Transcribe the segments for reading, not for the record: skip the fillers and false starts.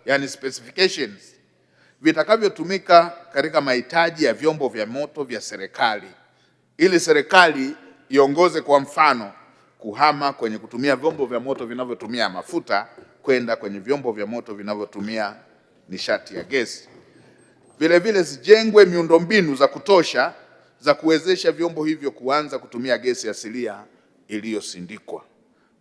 yani specifications, vitakavyotumika katika mahitaji ya vyombo vya moto vya serikali, ili serikali iongoze kwa mfano kuhama kwenye kutumia vyombo vya moto vinavyotumia mafuta kwenda kwenye vyombo vya moto vinavyotumia nishati ya gesi. Vile vile zijengwe miundombinu za kutosha za kuwezesha vyombo hivyo kuanza kutumia gesi asilia iliyosindikwa.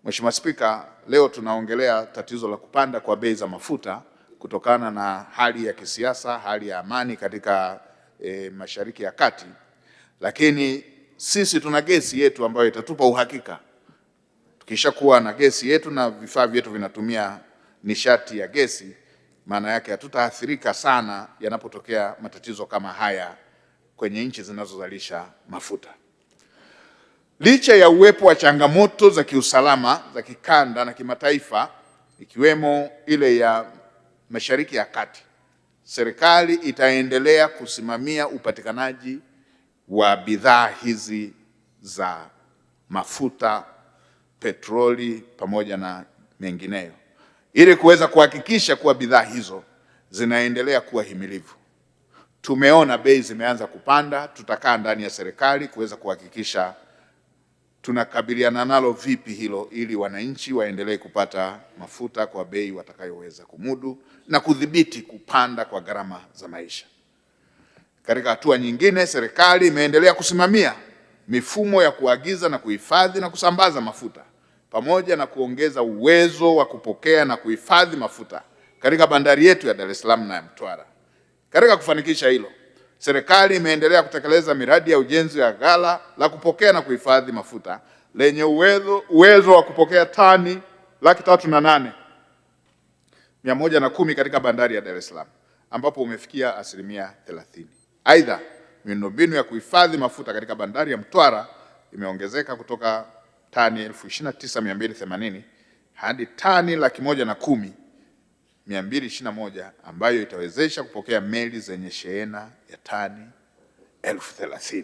Mheshimiwa Spika, leo tunaongelea tatizo la kupanda kwa bei za mafuta kutokana na hali ya kisiasa, hali ya amani katika Mashariki ya Kati, lakini sisi tuna gesi yetu ambayo itatupa uhakika. Tukishakuwa na gesi yetu na vifaa vyetu vinatumia nishati ya gesi, maana yake hatutaathirika sana yanapotokea matatizo kama haya kwenye nchi zinazozalisha mafuta. Licha ya uwepo wa changamoto za kiusalama za kikanda na kimataifa, ikiwemo ile ya Mashariki ya Kati, serikali itaendelea kusimamia upatikanaji wa bidhaa hizi za mafuta, petroli pamoja na mengineyo, ili kuweza kuhakikisha kuwa bidhaa hizo zinaendelea kuwa himilivu. Tumeona bei zimeanza kupanda, tutakaa ndani ya serikali kuweza kuhakikisha tunakabiliana nalo vipi hilo, ili wananchi waendelee kupata mafuta kwa bei watakayoweza kumudu na kudhibiti kupanda kwa gharama za maisha. Katika hatua nyingine, serikali imeendelea kusimamia mifumo ya kuagiza na kuhifadhi na kusambaza mafuta pamoja na kuongeza uwezo wa kupokea na kuhifadhi mafuta katika bandari yetu ya Dar es Salaam na ya Mtwara. Katika kufanikisha hilo, serikali imeendelea kutekeleza miradi ya ujenzi wa ghala la kupokea na kuhifadhi mafuta lenye uwezo wa kupokea tani 308,110 katika bandari ya Dar es Salaam, ambapo umefikia asilimia 30. Aidha, miundombinu ya kuhifadhi mafuta katika bandari ya Mtwara imeongezeka kutoka tani 29,280 hadi tani 110,221, ambayo itawezesha kupokea meli zenye shehena ya tani 30,000.